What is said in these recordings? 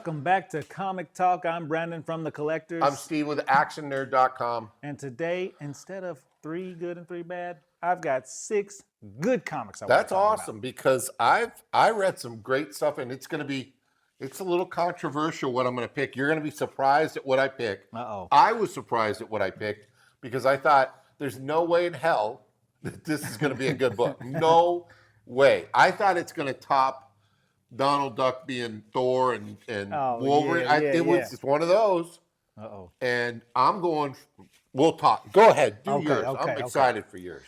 Welcome back to Comic Talk. I'm Brandon from The Collectors. I'm Steve with ActionNerd.com. And today, instead of 3 good and 3 bad, I've got 6 good comics I want That's to talk awesome about. because I read some great stuff, and it's a little controversial what I'm going to pick. You're going to be surprised at what I pick. Uh-oh. I was surprised at what I picked because I thought there's no way in hell that this is going to be a good book. No way. I thought it's going to top Donald Duck being Thor and Wolverine. It was just one of those. Uh-oh. And I'm going, we'll talk. Go ahead, do yours. I'm excited for yours.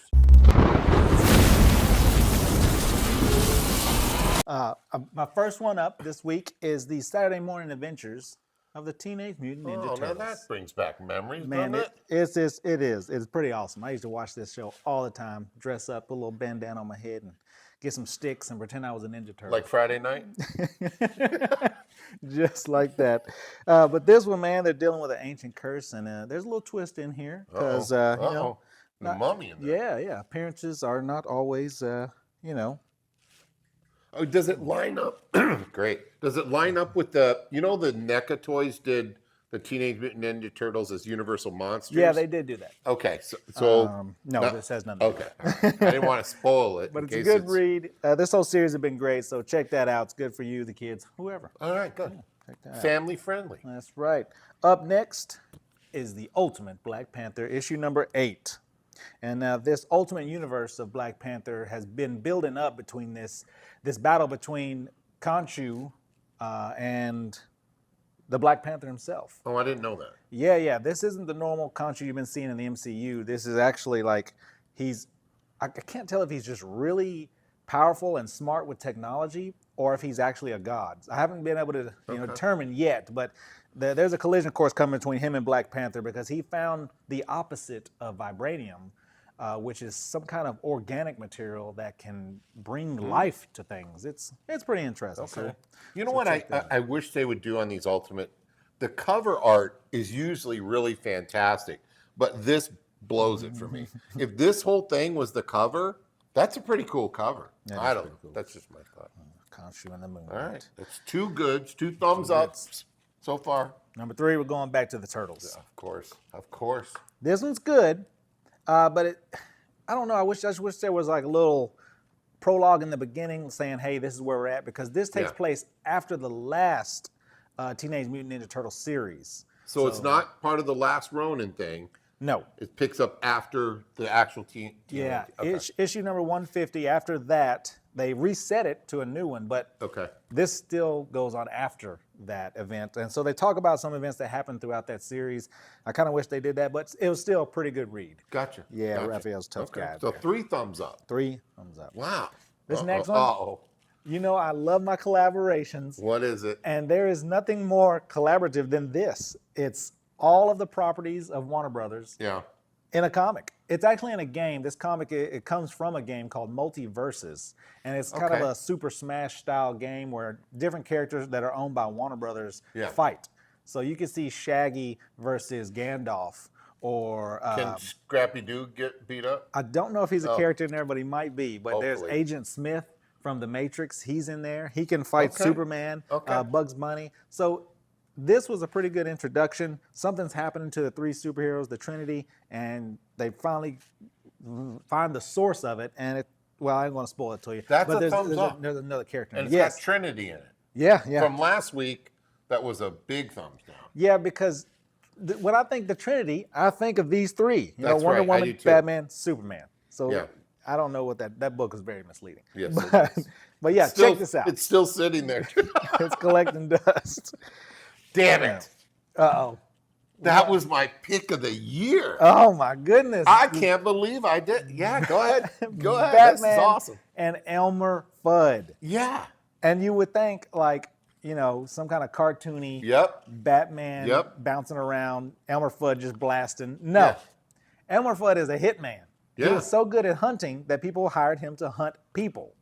My first one up this week is the Saturday Morning Adventures of the Teenage Mutant Ninja Turtles. Now that brings back memories, Man, doesn't it is. It's pretty awesome. I used to watch this show all the time, dress up, put a little bandana on my head, and get some sticks and pretend I was a Ninja Turtle. Like Friday night? Just like that. But this one, man, they're dealing with an ancient curse, and there's a little twist in here. Because, the mummy in there. Yeah. Appearances are not always, Oh, does it line up? Great. Does it line up with the NECA Toys did the Teenage Mutant Ninja Turtles as Universal Monsters? Yeah, they did do that. Okay, so no, this has nothing to do with it. I didn't want to spoil it. But it's a good read. This whole series has been great, so check that out. It's good for you, the kids, whoever. All right, good. Yeah, check that out. Family friendly. That's right. Up next is the Ultimate Black Panther, issue number 8. And now this Ultimate Universe of Black Panther has been building up between this battle between Khonshu and the Black Panther himself. Oh, I didn't know that. Yeah. This isn't the normal Khonshu you've been seeing in the MCU. This is actually like I can't tell if he's just really powerful and smart with technology or if he's actually a god. I haven't been able to determine yet, but there's a collision course coming between him and Black Panther because he found the opposite of vibranium, which is some kind of organic material that can bring life to things. It's pretty interesting. Okay. What I wish they would do on these Ultimate, the cover art is usually really fantastic, but this blows it for me. If this whole thing was the cover, that's a pretty cool cover. I don't know. Cool. That's just my thought. Khonshu and the Moon. All right. It's 2 goods, 2 thumbs ups so far. Number 3, we're going back to the Turtles. Yeah, of course. This one's good, but I don't know. I just wish there was like a little prologue in the beginning saying, hey, this is where we're at, because this takes place after the last Teenage Mutant Ninja Turtle series. So it's not part of the last Ronin thing. No. It picks up after the actual team. Yeah. Okay. Issue number 150, after that, they reset it to a new one, but this still goes on after that event. And so they talk about some events that happened throughout that series. I kind of wish they did that, but it was still a pretty good read. Gotcha. Yeah, Raphael's a tough guy. So 3 thumbs up. 3 thumbs up. Wow. This next one, I love my collaborations. What is it? And there is nothing more collaborative than this. It's all of the properties of Warner Brothers in a comic. It's actually in a game. This comic, it comes from a game called Multiverses, and it's kind of a Super Smash style game where different characters that are owned by Warner Brothers fight. So you can see Shaggy versus Gandalf, or can Scrappy-Doo get beat up? I don't know if he's a character in there, but he might be. But there's Agent Smith from The Matrix. He's in there. He can fight Superman, Bugs Bunny. So this was a pretty good introduction. Something's happening to the 3 superheroes, the Trinity, and they finally find the source of it. And I ain't going to spoil it to you. That's a thumbs up. There's another character. And it's got Trinity in it. Yeah. From last week, that was a big thumbs down. Yeah, because when I think the Trinity, I think of these 3. That's Wonder right. Woman, Batman, Superman. So I don't know what that book is very misleading. Yes, but yeah, check this out. It's still sitting there. It's collecting dust. Damn it. Uh-oh. That was my pick of the year. Oh, my goodness. I can't believe I did. Yeah, go ahead. Go ahead. Batman, this is awesome. And ELMER FUDD. Yeah. And you would think, like, some kind of cartoony Batman bouncing around, ELMER FUDD just blasting. No. ELMER FUDD is a hitman. He was so good at hunting that people hired him to hunt people.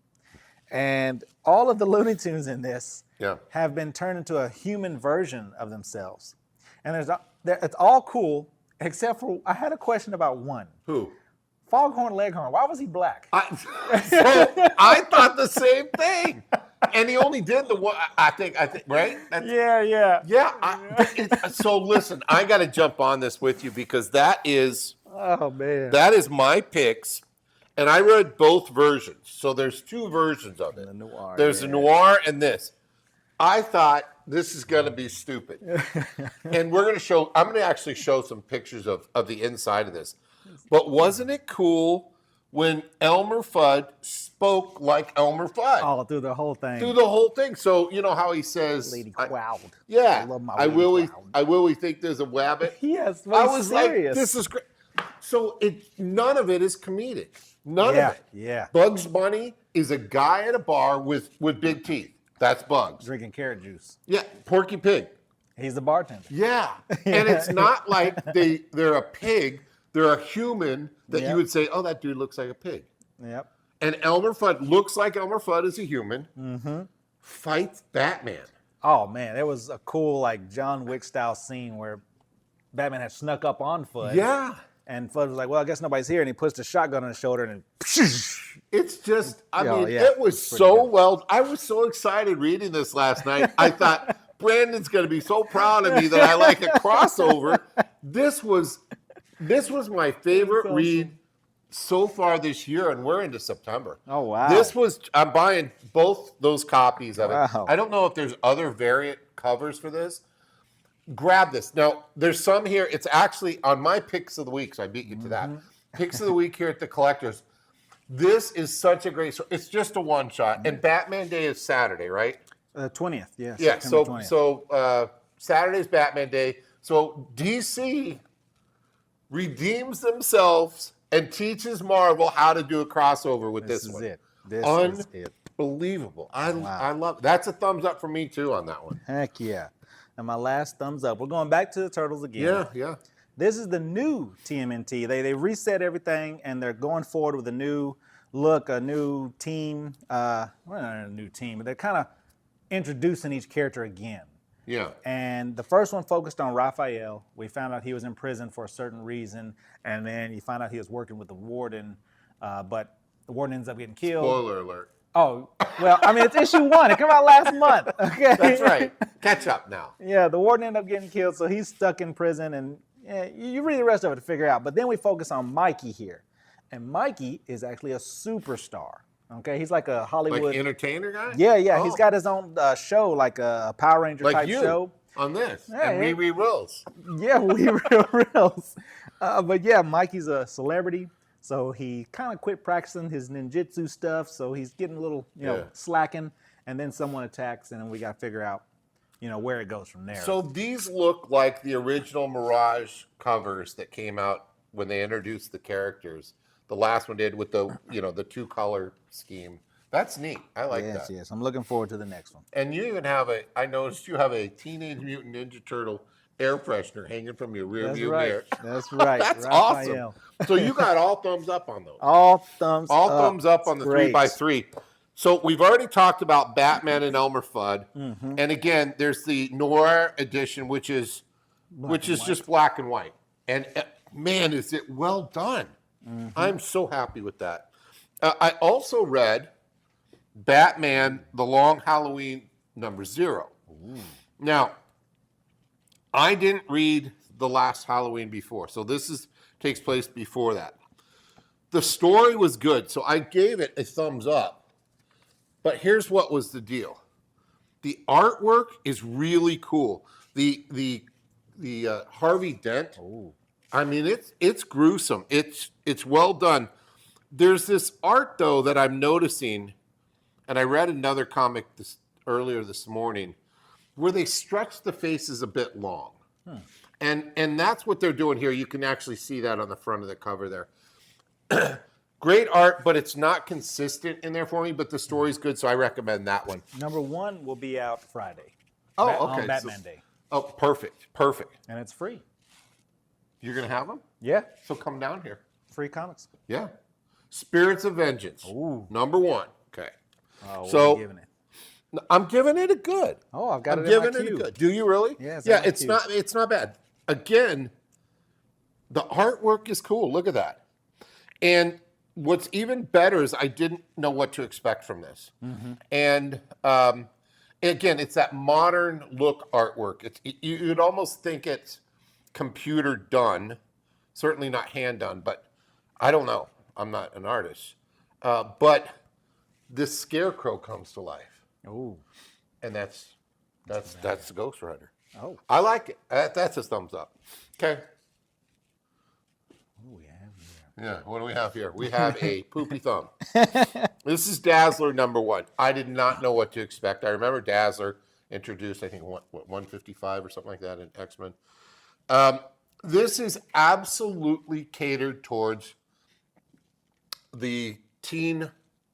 And all of the Looney Tunes in this have been turned into a human version of themselves. And it's all cool, except for I had a question about one. Who? Foghorn Leghorn. Why was he black? I thought the same thing. And he only did the one. I think right. Yeah. So listen, I got to jump on this with you because that is Oh man. my picks, and I read both versions. So there's two versions of it. The noir, there's a noir and this. I thought this is going to be stupid, and we're going to show. I'm going to actually show some pictures of the inside of this. But wasn't it cool when Elmer Fudd spoke like Elmer Fudd? Oh, through the whole thing. Through the whole thing. So you know how he says, Lady Cloud. Yeah, I love my I Lady really, Cloud. I really think there's a wabbit. Yes, I was serious. like, this is great. So none of it is comedic. None of it. Yeah. Bugs Bunny is a guy at a bar with big teeth. That's Bugs. Drinking carrot juice. Yeah, Porky Pig. He's the bartender. Yeah, and it's not like they're a pig. They're a human that you would say, oh, that dude looks like a pig. Yep. And Elmer Fudd looks like Elmer Fudd is a human. Mm-hmm. Fights Batman. Oh man, it was a cool like John Wick style scene where Batman had snuck up on Fudd. Yeah. And Fudd was like, well, I guess nobody's here. And he puts the shotgun on his shoulder and it's just, yeah, it was so well. I was so excited reading this last night. I thought Brandon's going to be so proud of me that I like a crossover. This was my favorite read so far this year, and we're into September. Oh, wow. I'm buying both those copies of it. Wow. I don't know if there's other variant covers for this. Grab this. Now, there's some here. It's actually on my picks of the week, so I beat you to that. Picks of the week here at the Collectors. This is such a great story. It's just a one-shot, and Batman Day is Saturday, right? 20th, yes. Yeah, September 20th. so Saturday's Batman Day. So DC redeems themselves and teaches Marvel how to do a crossover with this one. This is it. Unbelievable. I love it. That's a thumbs up for me, too, on that one. Heck yeah. And my last thumbs up. We're going back to the Turtles again. Yeah. This is the new TMNT. They reset everything, and they're going forward with a new look, a new team. Well, not a new team, but they're kind of introducing each character again. Yeah. And the first one focused on Raphael. We found out he was in prison for a certain reason, and then you find out he was working with the warden, but the warden ends up getting killed. Spoiler alert. Oh, well, I mean, it's issue 1. It came out last month. Okay. That's right. Catch up now. Yeah, the warden ended up getting killed, so he's stuck in prison, and you read the rest of it to figure out. But then we focus on Mikey here. And Mikey is actually a superstar. Okay, he's like a Hollywood like entertainer guy. Yeah. Oh. He's got his own show, like a Power Ranger like type you show. On this, Yeah, and we Wills. Yeah, we reels. But yeah, Mikey's a celebrity, so he kind of quit practicing his ninjutsu stuff. So he's getting a little, slacking, and then someone attacks, and then we got to figure out, where it goes from there. So these look like the original Mirage covers that came out when they introduced the characters. The last one did with the, the 2-color scheme. That's neat. I like that. Yes. I'm looking forward to the next one. And you even have I noticed you have a Teenage Mutant Ninja Turtle air freshener hanging from your rear view mirror. That's right. That's Raphael. awesome. So you got all thumbs up on those. All thumbs up on the great. 3x3. So we've already talked about Batman and Elmer Fudd. Mm-hmm. And again, there's the Noir edition, which is just black and white. And man, is it well done. Mm-hmm. I'm so happy with that. I also read Batman, The Long Halloween #0. Ooh. Now, I didn't read The Last Halloween before, so this takes place before that. The story was good, so I gave it a thumbs up. But here's what was the deal. The artwork is really cool. The Harvey Dent. Ooh. I mean, it's gruesome. It's well done. There's this art though that I'm noticing, and I read another comic earlier this morning, where they stretch the faces a bit long, and that's what they're doing here. You can actually see that on the front of the cover there. Great art, but it's not consistent in there for me. But the story's good, so I recommend that one. #1 will be out Friday. Oh, okay. On Batman Day. Oh, perfect. And it's free. You're gonna have them? Yeah. So come down here. Free comics. Yeah. Spirits of Vengeance. Ooh. #1. Okay. Oh, so what are you giving it? I'm giving it a good. Oh, I've got I'm it giving in my it queue. a good. Do you really? Yeah. It's not bad. Again, the artwork is cool. Look at that. And what's even better is I didn't know what to expect from this. And again, it's that modern look artwork. You'd almost think it's computer done, certainly not hand done, but I don't know. I'm not an artist. But this scarecrow comes to life. Oh. And that's the Ghost Rider. Oh. I like it. That's a thumbs up. Okay. What do we have here? Yeah, what do we have here? We have a poopy thumb. This is Dazzler #1. I did not know what to expect. I remember Dazzler introduced, I think, what 155 or something like that in X-Men. This is absolutely catered towards the teen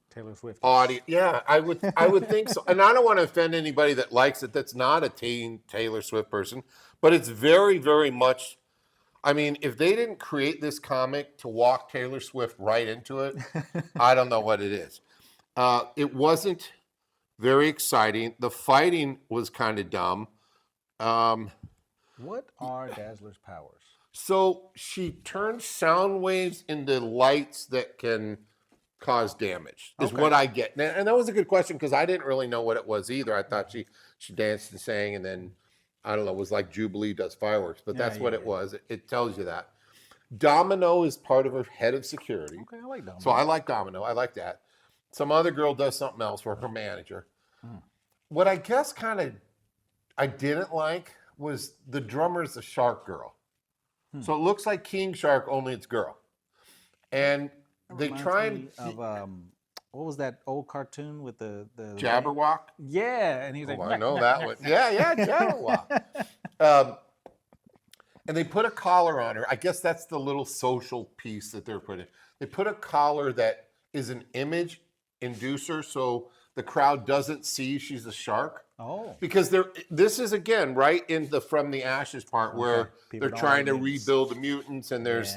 Taylor Swift audience. Yeah, I would think so. And I don't want to offend anybody that likes it that's not a teen Taylor Swift person, but it's very, very much. I mean, if they didn't create this comic to walk Taylor Swift right into it, I don't know what it is. It wasn't very exciting. The fighting was kind of dumb. What are Dazzler's powers? So she turns sound waves into lights that can cause damage, is what I get. And that was a good question because I didn't really know what it was either. I thought she danced and sang and then, I don't know, it was like Jubilee does fireworks, but that's what it was. It tells you that. Domino is part of her head of security. Okay, I like Domino. So I like Domino. I like that. Some other girl does something else for her manager. What I guess I didn't like was the drummer's the shark girl. So it looks like King Shark, only it's girl. And they try and what was that old cartoon with the Jabberwock? Yeah, and he's like, I know that one. Yeah, Jabberwock. And they put a collar on her. I guess that's the little social piece that they're putting. They put a collar that is an image inducer, so the crowd doesn't see she's a shark. Oh. Because this is again right in the From the Ashes part where they're trying to rebuild the mutants, and there's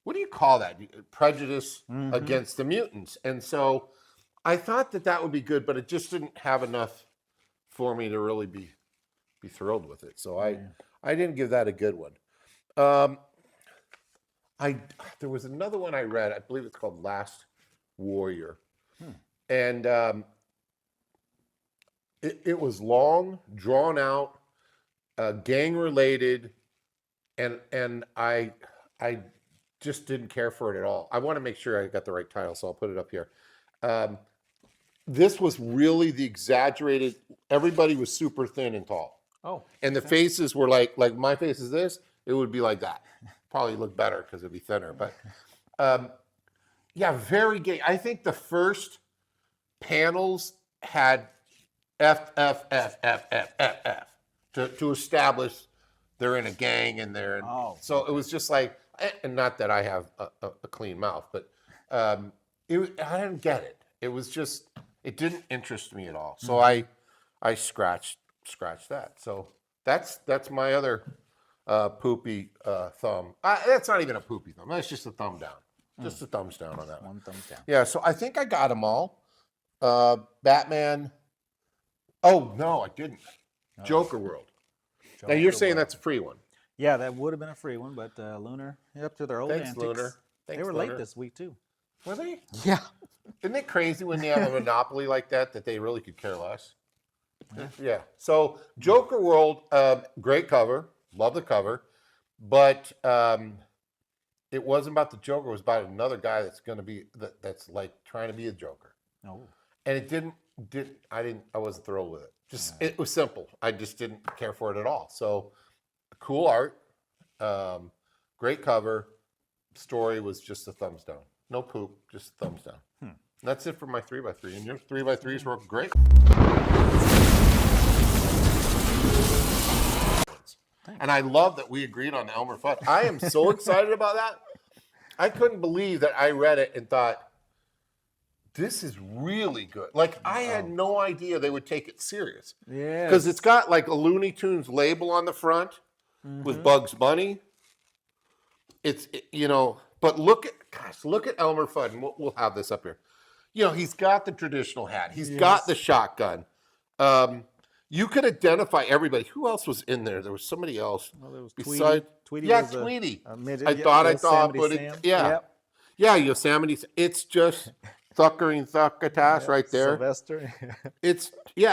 what do you call that? Prejudice against the mutants. And so I thought that would be good, but it just didn't have enough for me to really be thrilled with it. So I didn't give that a good one. There was another one I read, I believe it's called Last Warrior. And it was long, drawn out, gang related, and I just didn't care for it at all. I want to make sure I got the right title, so I'll put it up here. This was really the exaggerated. Everybody was super thin and tall. Oh. And the faces were like my face is this. It would be like that. Probably look better because it'd be thinner. But yeah, very gay. I think the first panels had F to establish they're in a gang and they're in, so it was just like, and not that I have a clean mouth, but I didn't get it. It was just, it didn't interest me at all. So I scratched that. So that's my other poopy thumb. That's not even a poopy thumb. That's just a thumb down. Just a thumbs down on that one. One thumbs down. Yeah, so I think I got them all. Batman. Oh, no, I didn't. Joker World. Now you're saying that's a free one. Yeah, that would have been a free one, but Lunar, up to their old Thanks, antics. Lunar. Thanks, they were Lunar. late this week, too. Were they? Yeah. Isn't it crazy when you have a monopoly like that they really could care less? Yeah. So Joker World, great cover. Love the cover. But it wasn't about the Joker. It was about another guy that's going to be, that's like trying to be a Joker. Oh. And it I wasn't thrilled with it. Just, it was simple. I just didn't care for it at all. So cool art, great cover. Story was just a thumbs down. No poop, just a thumbs down. And that's it for my 3x3. And your 3x3s were great. And I love that we agreed on Elmer Fudd. I am so excited about that. I couldn't believe that I read it and thought, this is really good. Like, I had no idea they would take it serious. Yeah. Because it's got like a Looney Tunes label on the front with Bugs Bunny. But look at Elmer Fudd, and we'll have this up here. He's got the traditional hat. He's got the shotgun. You could identify everybody. Who else was in there? There was somebody else. Well, there was besides Tweety. Yeah, was Tweety. A midget. I thought, but Sam. yeah. Yep. Yeah, Yosemite. It's just Thuckering Thuckatash right there. Sylvester. It's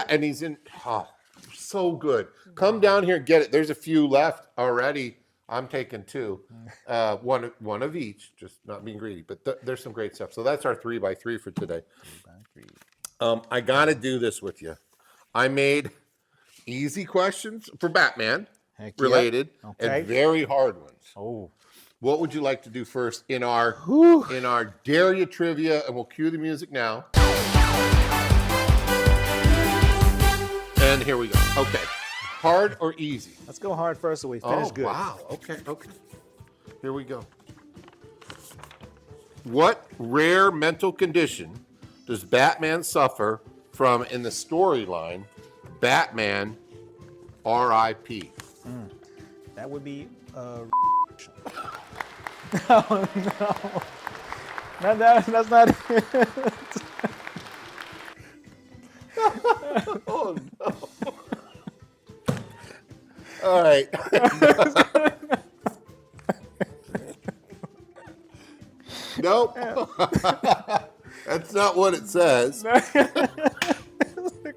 and he's in. Oh, so good. Come down here and get it. There's a few left already. I'm taking 2, one of each. Just not being greedy, but there's some great stuff. So that's our 3x3 for today. 3x3. I gotta do this with you. I made easy questions for Batman related and very hard ones. Oh. What would you like to do first in our Dare Ya trivia? And we'll cue the music now. And here we go. Okay. Hard or easy? Let's go hard first so we finish good. Wow. Okay. Here we go. What rare mental condition does Batman suffer from in the storyline Batman R.I.P.? That would be oh no. That's not it. Oh no. All right. Nope. That's not what it says.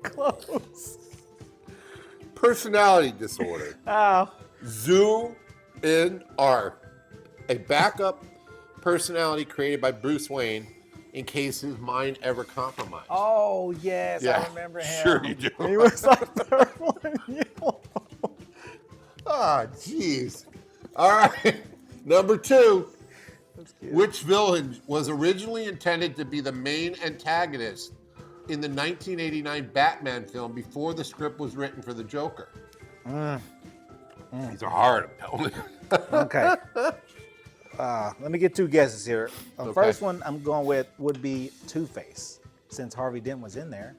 Close. Personality disorder. Oh. ZUNR. A backup personality created by Bruce Wayne in case his mind ever compromised. Oh, yes. I remember him. Sure you do. He was like purple and yellow. Ah, jeez. All right. Number 2. Which villain was originally intended to be the main antagonist in the 1989 Batman film before the script was written for the Joker? These are hard, I'm telling you. Okay. Let me get 2 guesses here. The first one I'm going with would be Two-Face, since Harvey Dent was in there.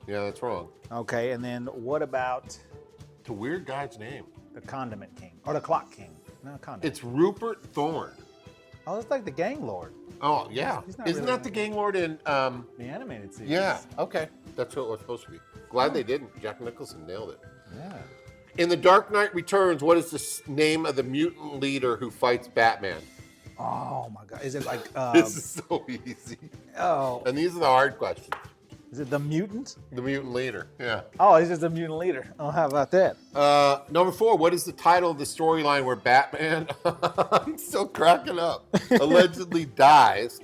Yeah, that's wrong. Okay, and then what about It's a weird guy's name. the Condiment King? Or the Clock King? No, Condiment. It's Rupert Thorne. Oh, it's like the Gang Lord. Oh, yeah. He's not Isn't really that the Gang Lord in... the animated series. Yeah, okay. That's what it was supposed to be. Glad they didn't. Jack Nicholson nailed it. Yeah. In The Dark Knight Returns, what is the name of the mutant leader who fights Batman? Oh my God. Is it like This is so easy. oh, And these are the hard questions. is it the mutant? The mutant leader, yeah. Oh, he's just a mutant leader. Oh, how about that? Number 4, what is the title of the storyline where Batman, I'm still cracking up, allegedly dies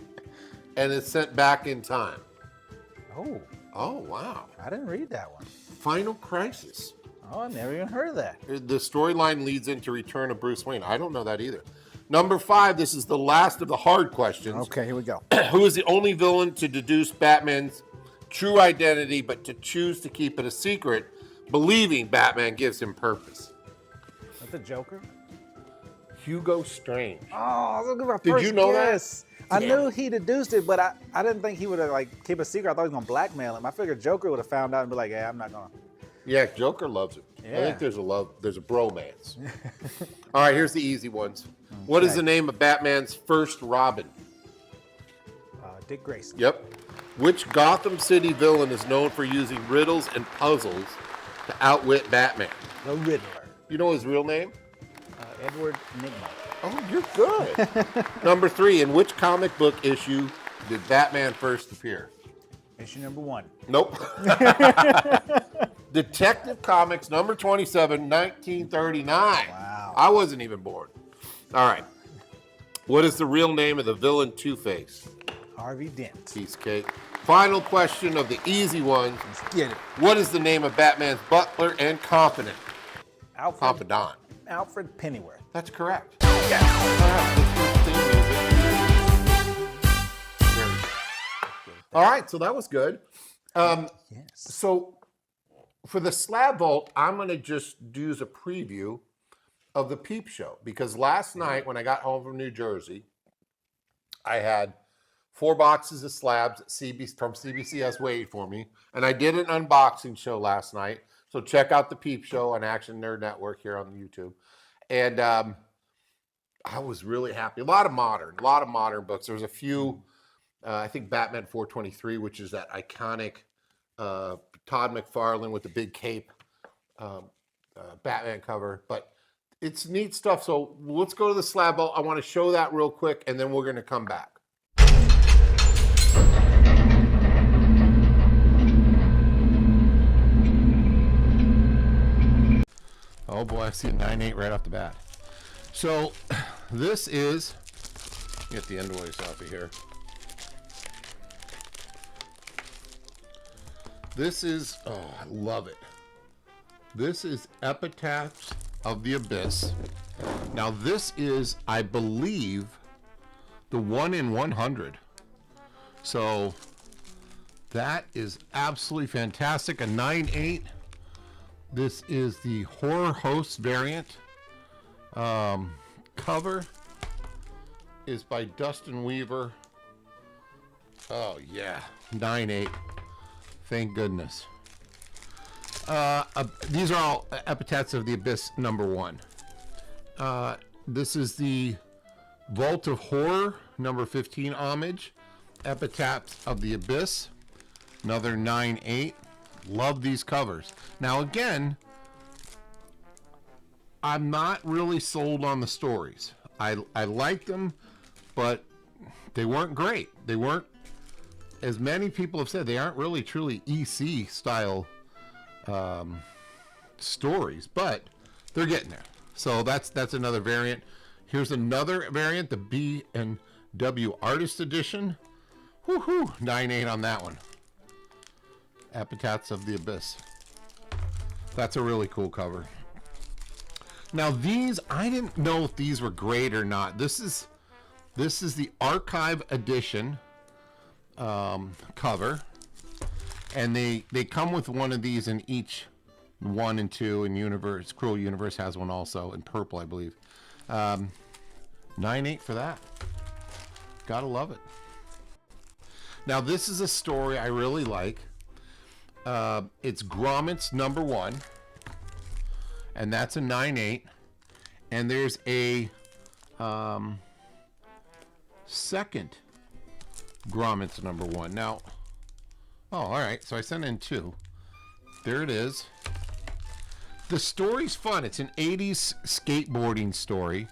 and is sent back in time? Oh, Oh, wow. I didn't read that one. Final Crisis. Oh, I never even heard of that. The storyline leads into Return of Bruce Wayne. I don't know that either. Number 5, this is the last of the hard questions. Okay, here we go. Who is the only villain to deduce Batman's true identity, but to choose to keep it a secret, believing Batman gives him purpose? That's the Joker? Hugo Strange. Oh, look at my Did first you know that? guess. I knew he deduced it, but I didn't think he would have like keep a secret. I thought he was gonna blackmail him. I figured Joker would have found out and be like, "Yeah, I'm not gonna." Yeah, Joker loves it. I Yeah. think there's a bromance. All right, here's the easy ones. What is the name of Batman's first Robin? Dick Grayson. Yep. Which Gotham City villain is known for using riddles and puzzles to outwit Batman? The Riddler. You know his real name? Edward Nigma. Oh, you're good. Number 3, in which comic book issue did Batman first appear? Issue number 1. Nope. Detective Comics number 27, 1939. Wow. I wasn't even born. All right. What is the real name of the villain Two-Face? Harvey Dent. Piece cake. Final question of the easy ones. Let's get it. What is the name of Batman's butler and confidant? Alfred Confidant. Pennyworth. That's correct. Yes. All right, so that was good. Yes. So for the slab vault, I'm going to just use a preview of the Peep Show because last night when I got home from New Jersey, I had 4 boxes of slabs from CBCS waiting for me, and I did an unboxing show last night. So check out the Peep Show on Action Nerd Network here on YouTube. And I was really happy. A lot of modern books. There was a few, I think Batman 423, which is that iconic Todd McFarlane with the big cape Batman cover. But it's neat stuff. So let's go to the slab vault. I want to show that real quick, and then we're going to come back. Oh boy, I see a 9.8 right off the bat. So this is, get the invoice off of here. This is, oh, I love it. This is Epitaphs of the Abyss. Now this is, I believe, the 1 in 100. So that is absolutely fantastic. A 9.8. This is the Horror Host variant. Cover is by Dustin Weaver. Oh yeah, 9.8. Thank goodness. These are all Epitaphs of the Abyss #1. This is the Vault of Horror #15 homage. Epitaphs of the Abyss, another 9.8. Love these covers. Now again, I'm not really sold on the stories. I like them, but they weren't great. They weren't, as many people have said, they aren't really truly EC style stories, but they're getting there. So that's another variant. Here's another variant, the B&W Artist Edition. Woohoo! 9.8 on that one. Epitaphs of the Abyss. That's a really cool cover. Now these, I didn't know if these were great or not. This is the Archive Edition cover, and they come with one of these in each 1 and 2, and Universe, Cruel Universe has one also in purple, I believe. 9.8 for that. Gotta love it. Now this is a story I really like. It's Gromit's #1, and that's a 9.8. And there's a second Gromit's #1. Now, oh, all right. So I sent in 2. There it is. The story's fun. It's an 80s skateboarding story.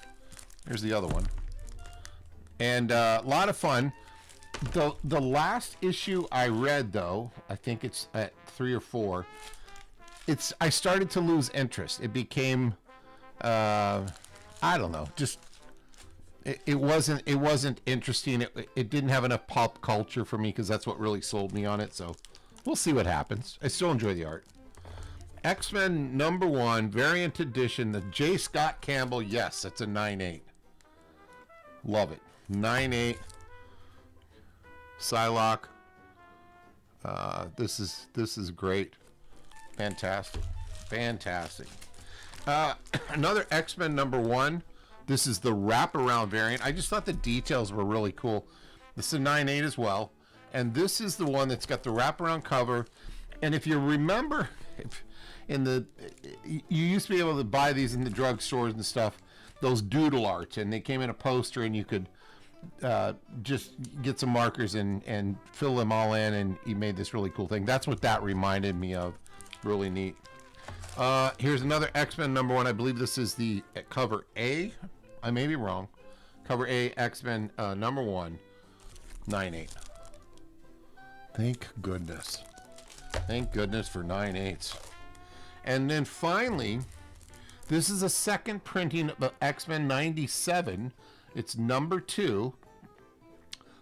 Here's the other one, and a lot of fun. The last issue I read, though, I think it's at 3 or 4. I started to lose interest. It became, I don't know, just it wasn't interesting. It didn't have enough pop culture for me, because that's what really sold me on it. So we'll see what happens. I still enjoy the art. X-Men #1 variant edition, the J. Scott Campbell. Yes, that's a 9.8. Love it. 9.8. Psylocke. This is great. Fantastic. Another X-Men #1. This is the wraparound variant. I just thought the details were really cool. This is a 9.8 as well, and this is the one that's got the wraparound cover. And if you remember, you used to be able to buy these in the drugstores and stuff, those doodle arts, and they came in a poster, and you could just get some markers and fill them all in, and you made this really cool thing. That's what that reminded me of. Really neat. Here's another X-Men #1. I believe this is the cover A. I may be wrong. Cover A, X-Men #1, 9.8. Thank goodness. Thank goodness for 9.8s. And then finally, this is a second printing of X-Men 97. It's #2,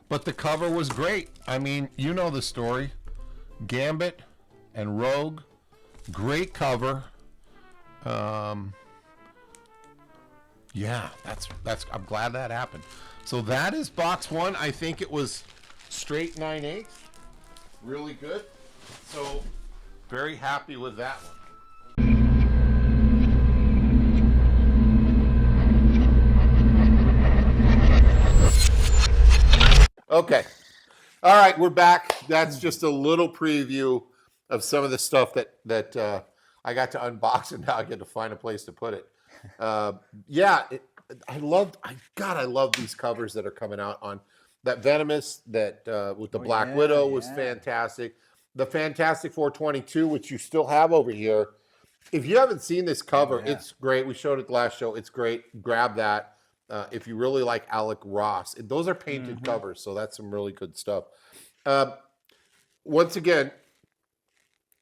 but the cover was great. I mean, you know the story. Gambit and Rogue, great cover. Yeah, that's. I'm glad that happened. So that is box 1. I think it was straight 9.8. Really good. So very happy with that one. Okay. All right, we're back. That's just a little preview of some of the stuff that I got to unbox, and now I get to find a place to put it. Yeah, I love these covers that are coming out on that Venomous, that with the Black Widow was fantastic. The Fantastic 422, which you still have over here. If you haven't seen this cover, it's great. We showed it the last show. It's great. Grab that. If you really like Alec Ross, those are painted covers, so that's some really good stuff. Once again,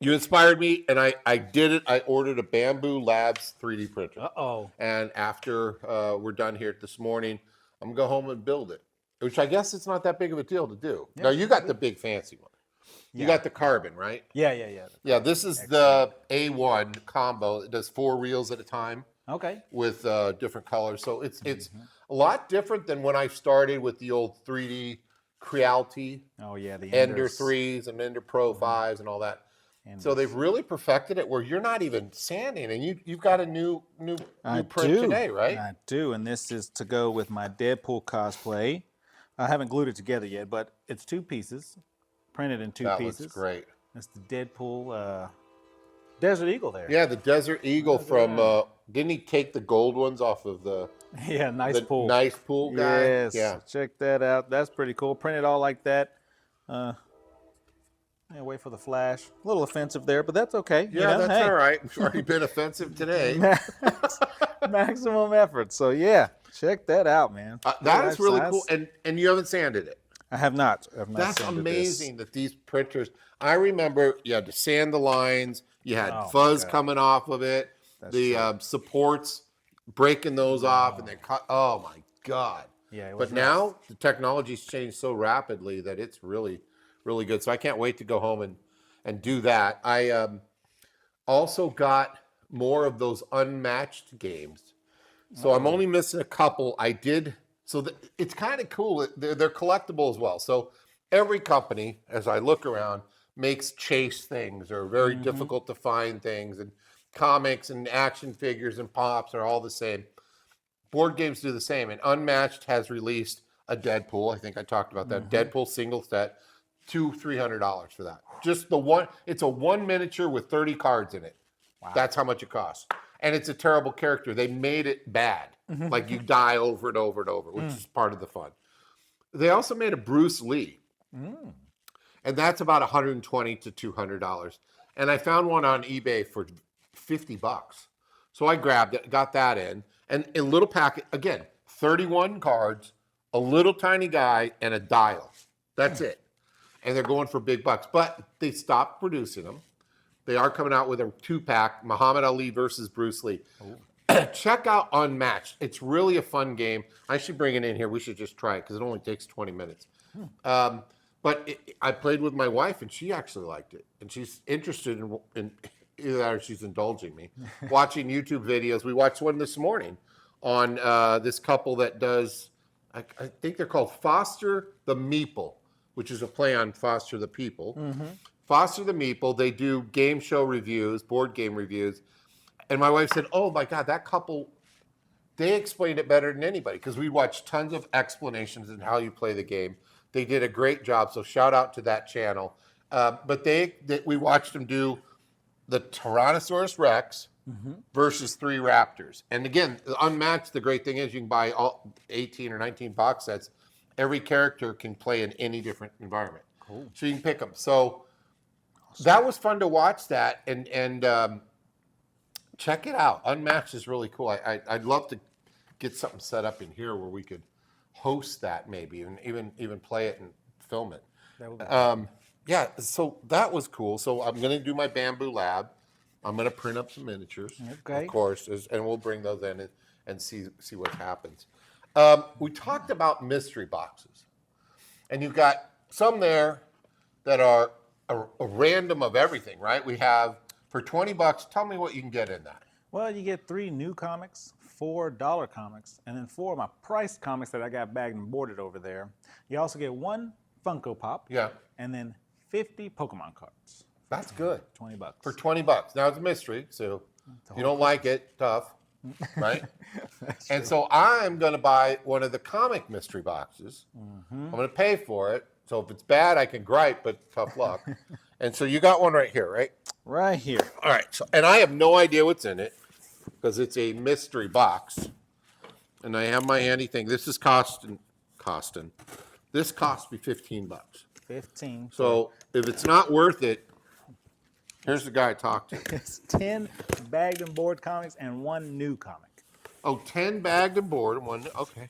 You inspired me, and I did it. I ordered a Bamboo Labs 3D printer. Uh-oh. And after we're done here this morning, I'm going to go home and build it, which I guess it's not that big of a deal to do. Yeah, Now, you got the big fancy one. You got the carbon, right? Yeah. Yeah, this is the A1 combo. It does 4 reels at a time. Okay. With different colors. So it's a lot different than when I started with the old 3D Creality. Oh, yeah. The Ender Enders. 3s and Ender Pro 5s and all that. Enders. So they've really perfected it where you're not even sanding, and you've got a new print today, right? I do, and this is to go with my Deadpool cosplay. I haven't glued it together yet, but it's 2 pieces, printed in 2 pieces. That looks great. That's the Deadpool Desert Eagle there. Yeah, the Desert Eagle from. Didn't he take the gold ones off of the? Yeah, nice pool. Nice pool guy. Yes. Yeah. Check that out. That's pretty cool. Printed all like that. Yeah, wait for the flash. A little offensive there, but that's okay. Yeah, that's all right. It's already been offensive today. Maximum effort. So yeah, check that out, man. That is really cool. And you haven't sanded it. I have not. That's amazing that these printers. I remember you had to sand the lines. You had fuzz coming off of it. That's the supports, breaking those off, and then cut. Oh my God. Yeah. But now the technology's changed so rapidly that it's really, really good. So I can't wait to go home and do that. I also got more of those unmatched games. So I'm only missing a couple. I did. So it's kind of cool. They're collectible as well. So every company, as I look around, makes chase things or very difficult to find things. And comics and action figures and pops are all the same. Board games do the same. And Unmatched has released a Deadpool. I think I talked about that. Deadpool single set. $300 for that. Just the one. It's a 1 miniature with 30 cards in it. Wow. That's how much it costs. And it's a terrible character. They made it bad. Like you die over and over and over, which is part of the fun. They also made a Bruce Lee. And that's about $120 to $200. And I found one on eBay for $50. So I grabbed it, got that in. And a little packet, again, 31 cards, a little tiny guy, and a dial. That's it. And they're going for big bucks. But they stopped producing them. They are coming out with a 2-pack, Muhammad Ali versus Bruce Lee. Check out Unmatched. It's really a fun game. I should bring it in here. We should just try it because it only takes 20 minutes. But I played with my wife, and she actually liked it. And she's interested in either that or she's indulging me, watching YouTube videos. We watched one this morning on this couple that does, I think they're called Foster the Meeple, which is a play on Foster the People. Foster the Meeple, they do game show reviews, board game reviews. And my wife said, oh my God, that couple, they explained it better than anybody because we watched tons of explanations on how you play the game. They did a great job, so shout out to that channel. But we watched them do the Tyrannosaurus Rex versus 3 raptors. And again, Unmatched, the great thing is you can buy all 18 or 19 box sets. Every character can play in any different environment. Cool. So you can pick them. So that was fun to watch that and check it out. Unmatched is really cool. I'd love to get something set up in here where we could host that maybe and even play it and film it. That would be yeah, so that was cool. So I'm going to do my Bamboo Lab. I'm going to print up some miniatures, of course, and we'll bring those in and see what happens. We talked about mystery boxes, and you've got some there that are a random of everything, right? We have for $20. Tell me what you can get in that. Well, you get 3 new comics, 4 dollar comics, and then 4 of my price comics that I got bagged and boarded over there. You also get 1 Funko Pop. Yeah. And then 50 Pokemon cards. That's good. $20. For $20. Now it's a mystery, so if you don't like it, tough, right? And so I'm going to buy one of the comic mystery boxes. I'm going to pay for it. So if it's bad, I can gripe, but tough luck. And so you got one right here, right? Right here. All right. So, and I have no idea what's in it because it's a mystery box. And I have my handy thing. This is costing. This cost me $15. 15. So if it's not worth it, here's the guy I talked to. It's 10 bagged and board comics and 1 new comic. Oh, 10 bagged and board and 1. Okay.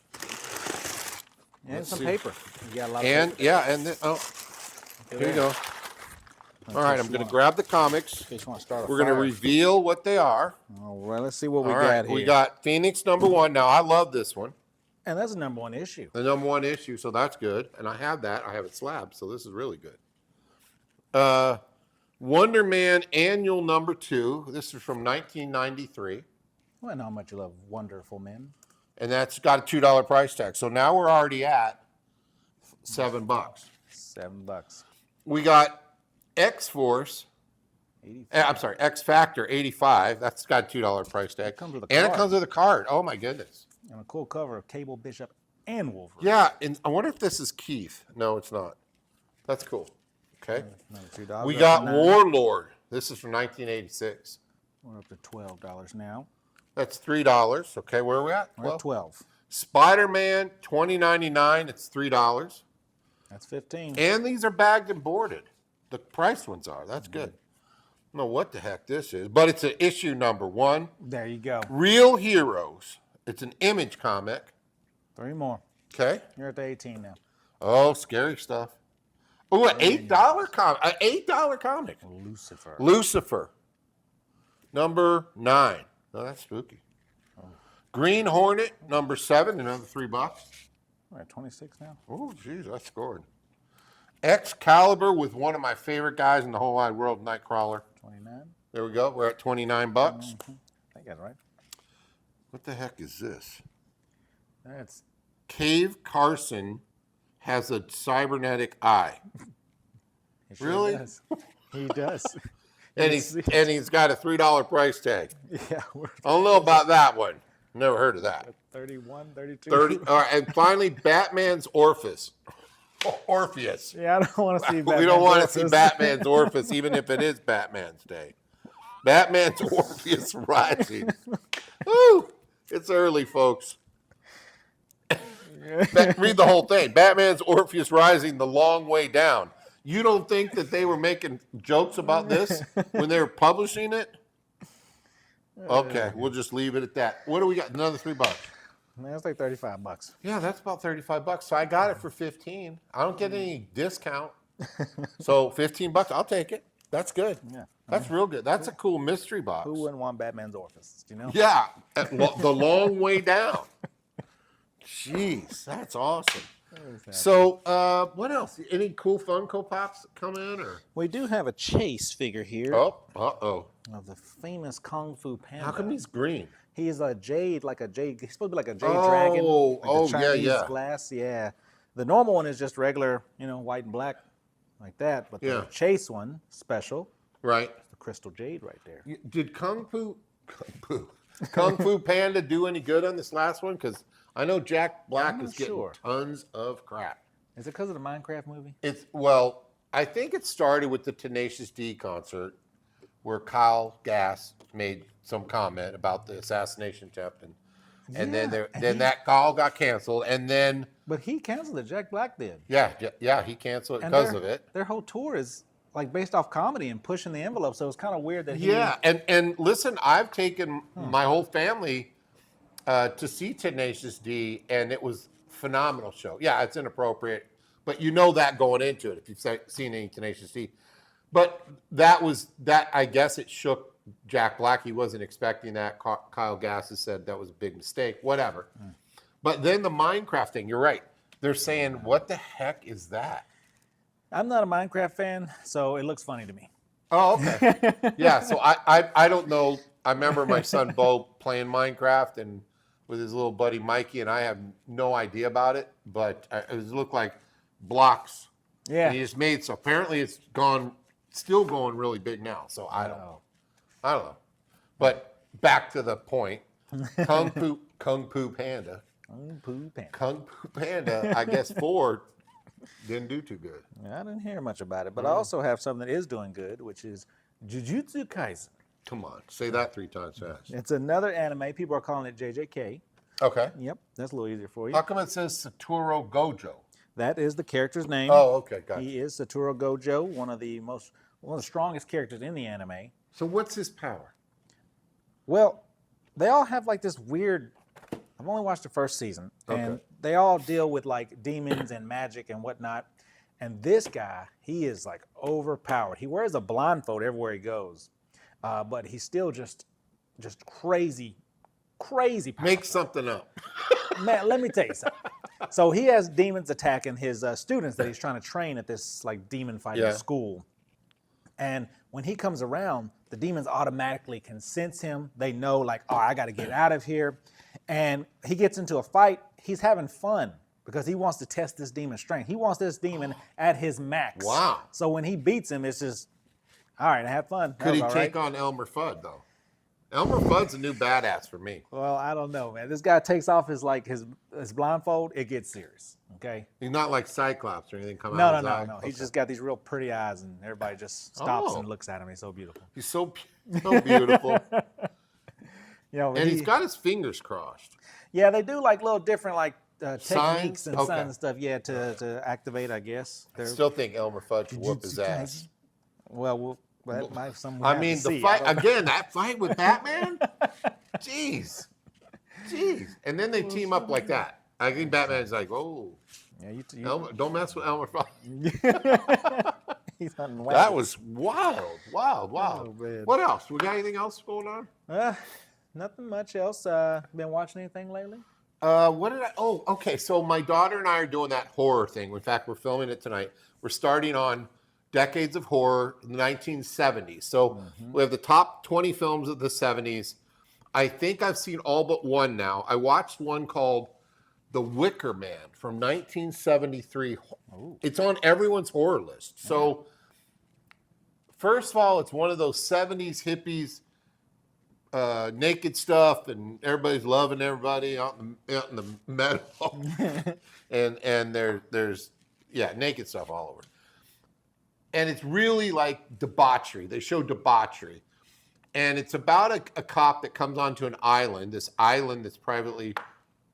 And some paper. You got a lot of and paper. yeah, and then, here you go. All right, I'm going to grab the comics. In case you want to start a We're going to fire. reveal what they are. All right, let's see what we All got right, here. we got Phoenix #1. Now, I love this one. And that's a #1 issue. The #1 issue, so that's good. And I have that. I have it slabbed, so this is really good. Wonder Man Annual #2. This is from 1993. Well, I know how much you love Wonderful Men. And that's got a $2 price tag. So now we're already at $7. $7. We got X-Force. I'm sorry, X Factor 85. That's got a $2 price tag. It comes with a and card. it comes with a card. Oh my goodness. And a cool cover of Cable, Bishop, and Wolverine. Yeah, and I wonder if this is Keith. No, it's not. That's cool. Okay. Another $2. We Up got to $9. Warlord. This is from 1986. We're up to $12 now. That's $3. Okay, where are we at? We're at 12. Spider-Man 2099. It's $3. That's 15. And these are bagged and boarded. The priced ones are. That's good. I don't know what the heck this is, but it's an issue #1. There you go. Real Heroes. It's an Image comic. 3 more. Okay. You're at the 18 now. Oh, scary stuff. Oh, an $8 comic. An $8 comic. Lucifer. Lucifer. #9. No, that's spooky. Green Hornet #7. Another $3. We're at 26 now. Oh, geez, I scored. Excalibur with one of my favorite guys in the whole wide world, Nightcrawler. 29. There we go. We're at $29. I got it right. What the heck is this? That's Cave Carson has a cybernetic eye. he sure Really? does. He does. And he's got a $3 price tag. Yeah, we're I don't know about that one. Never heard of that. 31, 32. 30. All right, and finally, Batman's Orpheus. Orpheus. Yeah, I don't want to see Batman. We don't want to see Batman's Orpheus, even if it is Batman's Day. Batman's Orpheus Rising. Woo! It's early, folks. Read the whole thing. Batman's Orpheus Rising, The Long Way Down. You don't think that they were making jokes about this when they were publishing it? Okay, we'll just leave it at that. What do we got? Another $3. That's like $35. Yeah, that's about $35. So I got it for 15. I don't get any discount. So $15, I'll take it. That's good. Yeah. That's real good. That's a cool mystery box. Who wouldn't want Batman's Orpheus? Do you know? Yeah, The Long Way Down. Jeez, that's awesome. So, what else? Any cool Funko Pops come in? Or We do have a Chase figure here oh, uh-oh. of the famous Kung Fu Panda. How come he's green? He is a jade, like a jade. He's supposed to be like a jade dragon. Like oh, the yeah, Chinese yeah. glass. Yeah. The normal one is just regular, white and black, like that. But Yeah. the Chase one, special, Right. the crystal jade right there. Did Kung Fu Panda do any good on this last one? Because I know Jack Black I'm is not getting sure. tons of crap. Is it because of the Minecraft movie? I think it started with the Tenacious D concert where Kyle Gass made some comment about the assassination attempt, and then that all got canceled, and then But he canceled it. Jack Black did. yeah, he canceled it And because of it. Their whole tour is like based off comedy and pushing the envelope. So it's kind of weird that he. Yeah, and listen, I've taken my whole family to see Tenacious D, and it was a phenomenal show. Yeah, it's inappropriate, but you know that going into it if you've seen any Tenacious D. But that I guess it shook Jack Black. He wasn't expecting that. Kyle Gass has said that was a big mistake. Whatever. But then the Minecraft thing, you're right. They're saying, what the heck is that? I'm not a Minecraft fan, so it looks funny to me. Oh, okay. Yeah, so I don't know. I remember my son Bo playing Minecraft and with his little buddy Mikey, and I have no idea about it, but it looked like blocks. Yeah. And he just made, so apparently it's still going really big now. So I don't know. But back to the point. Kung Fu Panda. Kung Fu Panda. Kung Fu Panda, I guess 4 didn't do too good. I didn't hear much about it, but I also have something that is doing good, which is Jujutsu Kaisen. Come on, say that 3 times fast. It's another anime. People are calling it JJK. Okay. Yep, that's a little easier for you. How come it says Satoru Gojo? That is the character's name. Oh, okay, gotcha. He is Satoru Gojo, one of the strongest characters in the anime. So what's his power? Well, they all have like this weird. I've only watched the first season, and Okay. they all deal with like demons and magic and whatnot. And this guy, he is like overpowered. He wears a blindfold everywhere he goes, but he's still just crazy powerful. Make something up. Man, let me tell you something. So he has demons attacking his students that he's trying to train at this like demon fighting school. And when he comes around, the demons automatically can sense him. They know like, oh, I got to get out of here. And he gets into a fight. He's having fun because he wants to test this demon's strength. He wants this demon at his max. Wow. So when he beats him, it's just, all right, I had fun. Could he take on Elmer Fudd, though? Elmer Fudd's a new badass for me. Well, I don't know, man. This guy takes off his blindfold, it gets serious. Okay. He's not like Cyclops or anything coming out of his eye. No. Okay. He's just got these real pretty eyes, and everybody just stops and looks at him. He's so beautiful. He's so beautiful. And he's got his fingers crossed. Yeah, they do like little different like techniques and signs and stuff. Yeah, to activate, I guess. I still think Elmer Fudd should whoop his ass. Well, that might I mean, the fight again. That fight with Batman. Jeez. And then they team up like that. I think Batman's like, oh, yeah, Elmer, don't mess with Elmer Fudd. He's hunting that was wild. Oh, what else? We got anything else going on? Nothing much else. Been watching anything lately? What did I? Oh, okay. So my daughter and I are doing that horror thing. In fact, we're filming it tonight. We're starting on Decades of Horror in the 1970s. So we have the top 20 films of the 70s. I think I've seen all but one now. I watched one called The Wicker Man from 1973. Ooh. It's on everyone's horror list. So first of all, it's one of those 70s hippies, naked stuff, and everybody's loving everybody out in the meadow. and there's naked stuff all over. And it's really like debauchery. They show debauchery. And it's about a cop that comes onto an island, this island that's privately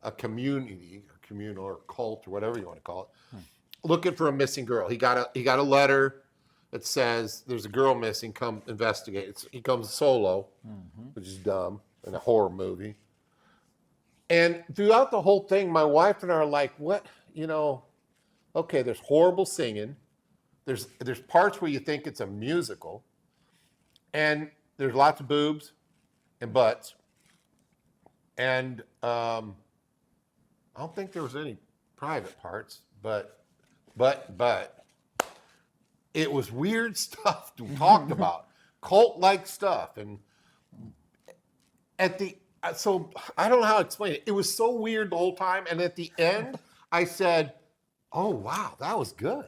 a community, or communal or cult or whatever you want to call it, looking for a missing girl. He got a letter that says there's a girl missing, come investigate. He comes solo, which is dumb in a horror movie. And throughout the whole thing, my wife and I are like, what, okay, there's horrible singing. There's parts where you think it's a musical, and there's lots of boobs and butts, and I don't think there was any private parts, but it was weird stuff to talk about, cult-like stuff, and so I don't know how to explain it. It was so weird the whole time, and at the end, I said, "Oh wow, that was good."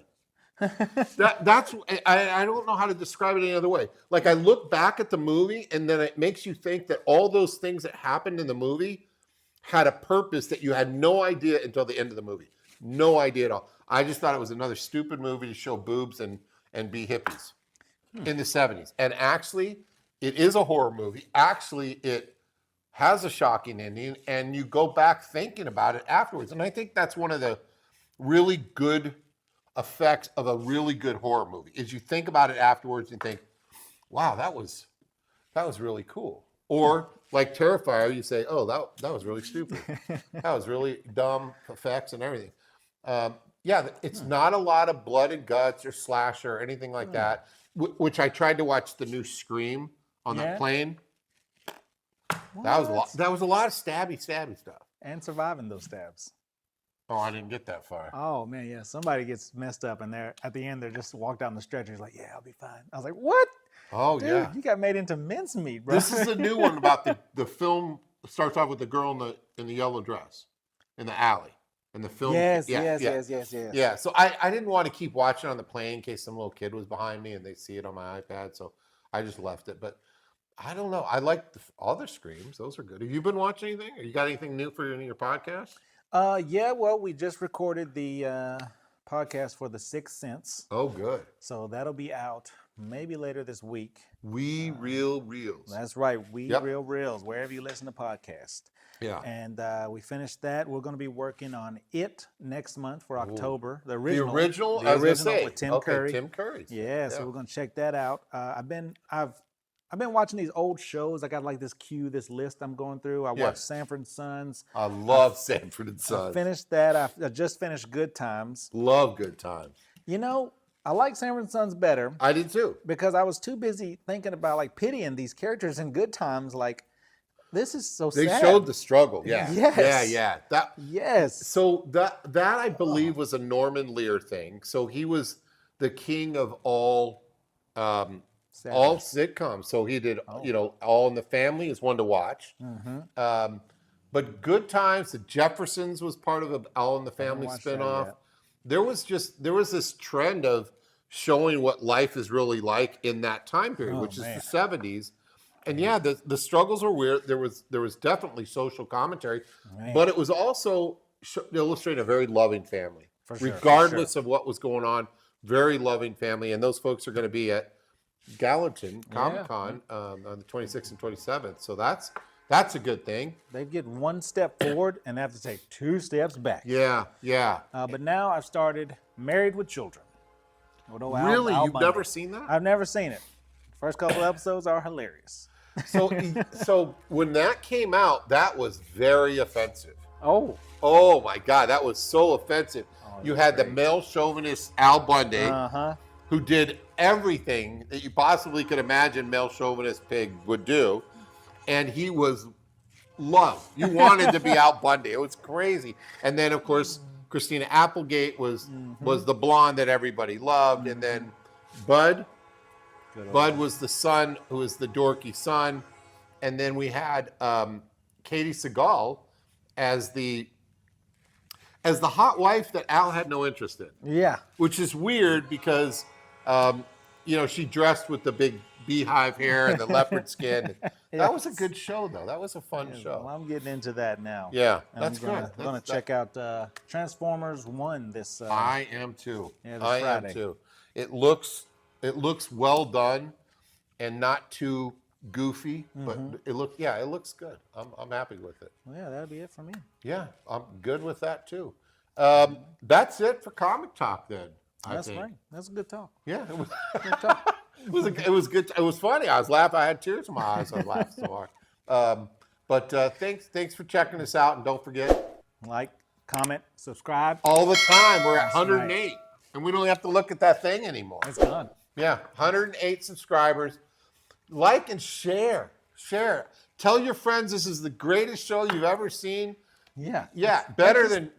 That's I don't know how to describe it any other way. Like I look back at the movie and then it makes you think that all those things that happened in the movie had a purpose that you had no idea until the end of the movie. No idea at all. I just thought it was another stupid movie to show boobs and be hippies in the 70s. And actually, it is a horror movie. Actually, it has a shocking ending, and you go back thinking about it afterwards. And I think that's one of the really good effects of a really good horror movie is you think about it afterwards and think, wow, that was really cool. Or like Terrifier, you say, oh, that was really stupid. That was really dumb effects and everything. It's not a lot of blood and guts or slasher or anything like that, which I tried to watch the new Scream on that plane. What? That was a lot of stabby stuff. And surviving those stabs. Oh, I didn't get that far. Oh man, yeah. Somebody gets messed up, and at the end, they're just walked down the stretcher. He's like, "Yeah, I'll be fine." I was like, "What? Oh dude, yeah, you got made into mincemeat, bro." This is a new one about the film. Starts off with the girl in the yellow dress in the alley, and the film. Yes. Yeah. So I didn't want to keep watching on the plane in case some little kid was behind me and they see it on my iPad, so I just left it. But I don't know. I like the other Screams; those are good. Have you been watching anything? Or you got anything new for your podcast? Well, we just recorded the podcast for The Sixth Sense. Oh, good. So that'll be out maybe later this week. We Real Reels. That's right. Real Reels, wherever you listen to podcasts. Yeah. And we finished that. We're going to be working on It next month for October. The original with Tim Curry. Tim Curry. Yeah, so we're going to check that out. I've been watching these old shows. I got like this list I'm going through. I watched Sanford and Sons. I love Sanford and Sons. I finished that. I just finished Good Times. Love Good Times. You know, I like Sanford and Sons better I did too. because I was too busy thinking about like pitying these characters in Good Times. Like, this is so They sad. showed the struggle. Yeah. Yes. Yeah. Yes. So that I believe was a Norman Lear thing. So he was the king of all sitcoms. So he did, All in the Family is one to watch. But Good Times, the Jeffersons was part of the All in the Family spinoff. There was this trend of showing what life is really like in that time period, which is the 70s. And yeah, the struggles were weird. There was definitely social commentary, but it was also illustrating a very loving family, regardless of what was going on. Very loving family, and those folks are going to be at Gallatin Comic-Con on the 26th and 27th. So that's a good thing. They get one step forward and have to take 2 steps back. Yeah. But now I've started Married with Children. Really? You've never seen that? I've never seen it. First couple episodes are hilarious. So when that came out, that was very offensive. Oh my God, that was so offensive. You had the male chauvinist Al Bundy, who did everything that you possibly could imagine male chauvinist pig would do, and he was loved. You wanted to be Al Bundy. It was crazy. And then, of course, Christina Applegate was the blonde that everybody loved, and then Bud was the son who was the dorky son, and then we had Katie Seagal as the hot wife that Al had no interest in. Yeah, which is weird because she dressed with the big beehive hair and the leopard skin. That was a good show, though. That was a fun show. Well, I'm getting into that now. Yeah, and that's good. I'm going to check out Transformers 1 this. I am too. Yeah, I Friday. am too. It looks well done and not too goofy, but it looks good. I'm happy with it. Well, yeah, that'll be it for me. Yeah, I'm good with that too. That's it for Comic Talk then. That's right. That's a good talk. Yeah, it was. Good talk. It was good. It was funny. I was laughing. I had tears in my eyes. I was laughing so hard. But thanks for checking us out, and don't forget, like, comment, subscribe. All the time. We're at That's 108, right. and we don't have to look at that thing anymore. It's done. Yeah, 108 subscribers. Like and share. Tell your friends this is the greatest show you've ever seen. Yeah. Better than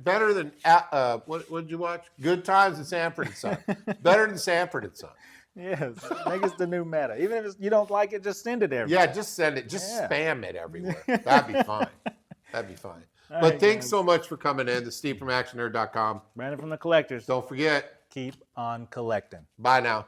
what did you watch? Good Times and Sanford and Son. Better than Sanford and Son. Yes, make it the new meta. Even if you don't like it, just send it everywhere. Yeah, just send it. Just spam it everywhere. That'd be fine. But right, thanks guys. so much for coming in. This is Steve from ActionNerd.com. Brandon from the Collectors. Don't forget, Keep on collecting. bye now.